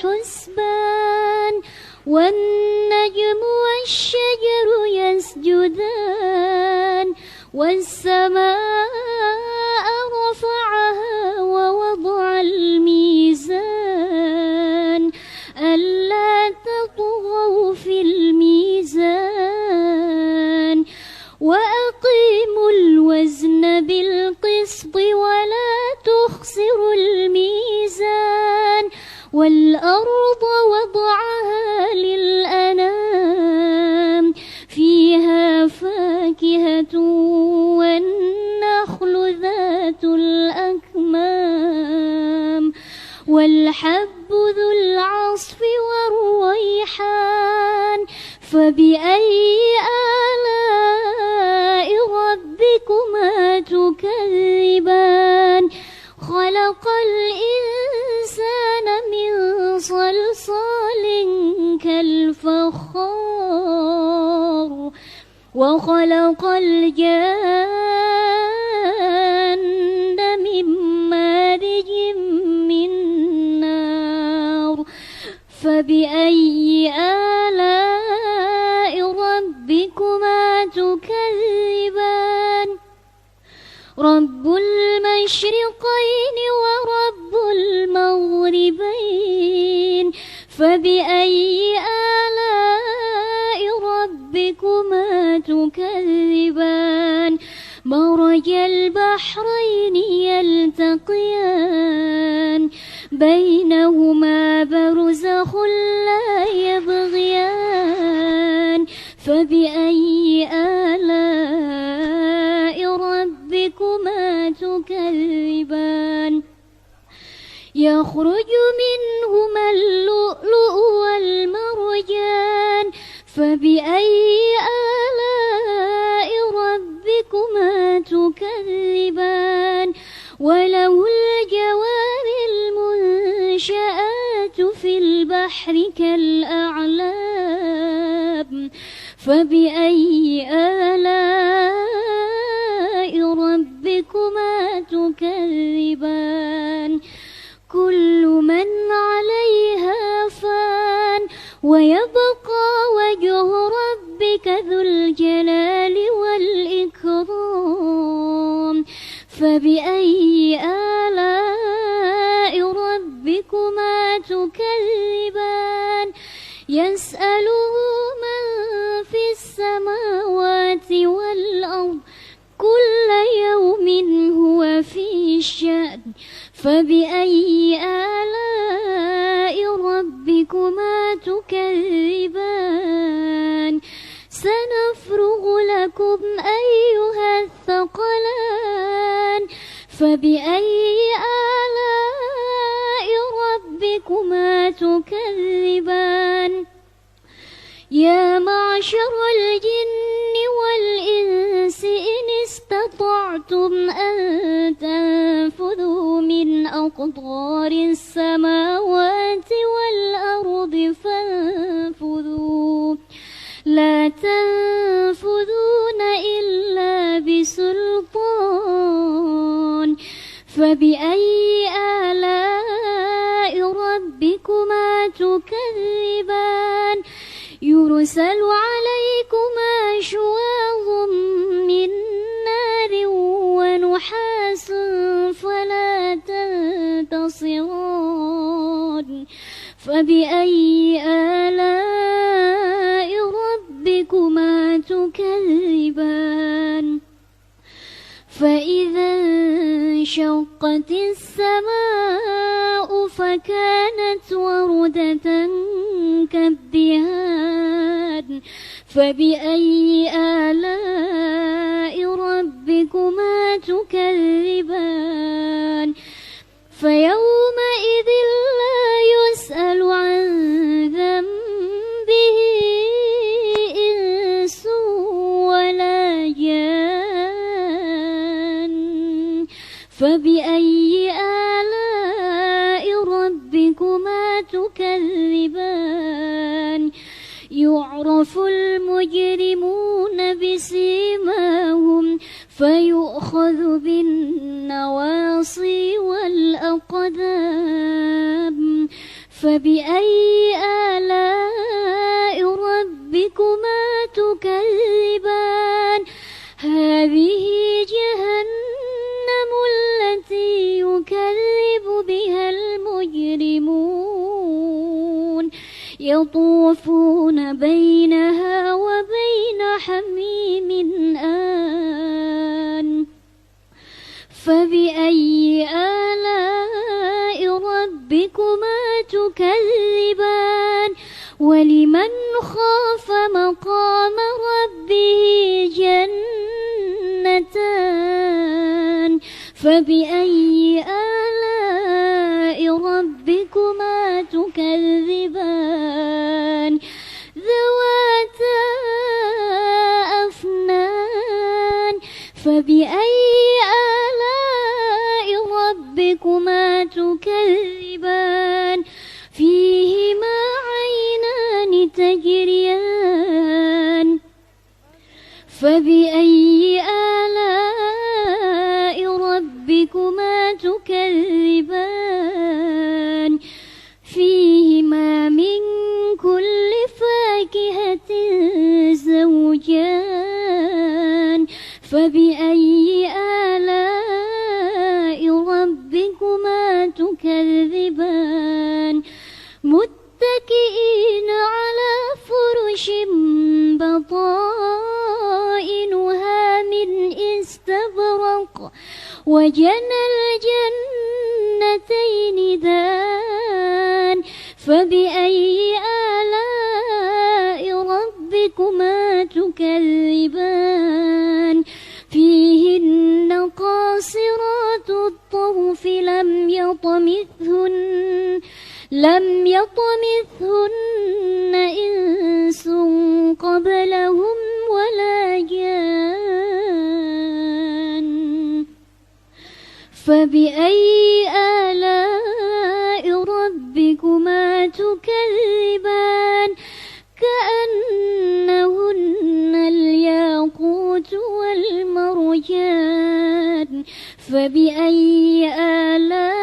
حسبان والنجم والشجر يسجدان والسماء رفعها ووضع الميزان ألا تطغوا في الميزان وأقيموا الوزن بالقسط ولا تخسروا الميزان والأرض وضعها للأنام فيها فاكهة والنخل ذات الأكمام والحب ذو العصف والريحان فبأي آلاء ربكما تكذبان خلق الإنسان من صلصال كالفخار وخلق الجان من مارج من نار فبأي آلاء ربكما تكذبان رب المشرقين ورب المغربين فبأي آلاء ربكما تكذبان مرج البحرين يلتقيان بينهما برزخ لا يبغيان فبأي آلاء ربكما تكذبان يخرج منهما اللؤلؤ والمرجان فبأي آلاء ربكما تكذبان وله الجوار المنشآت في البحر كالأعلام فبأي آلاء ربكما تكذبان كل من عليها فان ويبقى وجه ربك ذو الجلال والإكرام فبأي آلاء ربكما تكذبان يسأله من في السماوات والأرض كل يوم هو في شأن فبأي آلاء ربكما تكذبان سنفرغ لكم أيها الثقلان فبأي آلاء ربكما تكذبان يا معشر الجن والإنس إن استطعتم أن تنفذوا من أقطار السماوات والأرض فانفذوا لا تنفذون إلا بسلطان فبأي آلاء ربكما تكذبان يرسل عليكما شواظ من نار ونحاس فلا تنتصران فبأي آلاء ربكما تكذبان فإذا انشقت السماء فكانت وردة كالدهان فبأي آلاء ربكما تكذبان فيومئذ لا يسأل عن ذنبه إنس ولا جان فبأي آلاء ربكما تكذبان يعرف المجرمون بسيماهم فيؤخذ بالنواصي والأقدام فبأي آلاء ربكما تكذبان هذه جهنم التي يكذب بها المجرمون يطوفون بينها وبين حميم آن فبأي آلاء ربكما تكذبان ولمن خاف مقام ربه جنتان فبأي آلاء ربكما تكذبان ذواتا أفنان فبأي آلاء ربكما تكذبان فيهما عينان تجريان فبأي آلاء ربكما تكذبان فيهما من كل فاكهة زوجان فبأي آلاء ربكما تكذبان متكئين على فرش بطائنها من استبرق وجنى الجنتين دان فبأي آلاء ربكما تكذبان فيهن قاصرات الطرف لم يطمثهن إنس قبلهم ولا جان فبأي آلاء ربكما تكذبان كأنهن الياقوت والمرجان فبأي آلاء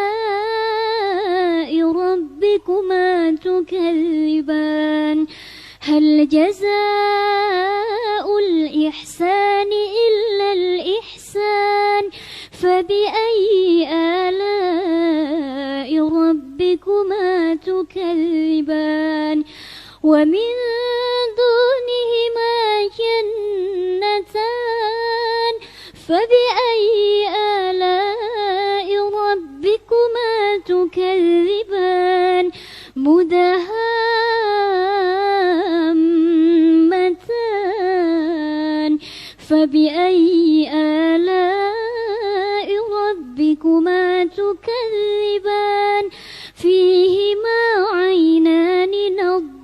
ربكما تكذبان هل جزاء الإحسان إلا الإحسان فبأي آلاء ربكما تكذبان ومن دونهما جنتان فبأي آلاء ربكما تكذبان مدهامتان فبأي آلاء ربكما تكذبان فيهما عينان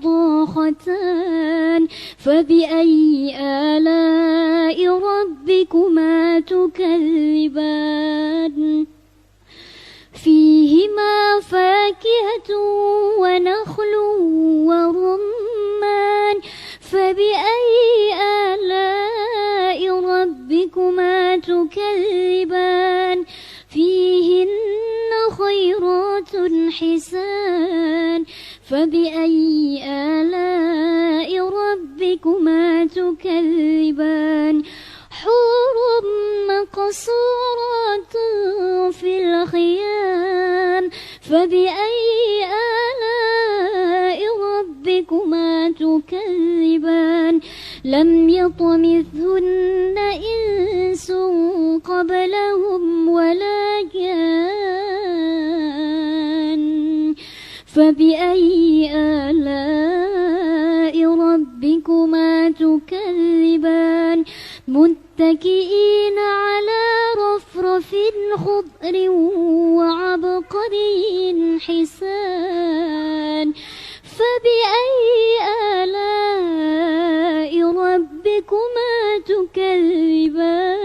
نضاختان فبأي آلاء ربكما تكذبان فيهما فاكهة ونخل ورمان فبأي آلاء ربكما تكذبان فيهن خيرات حسان فبأي آلاء ربكما تكذبان حور مقصورات في الخيام فبأي آلاء ربكما تكذبان لم يطمثهن إنس قبلهم ولا جان فبأي آلاء ربكما تكذبان متكئين على رفرف خضر وعبقري حسان فبأي آلاء ربكما تكذبان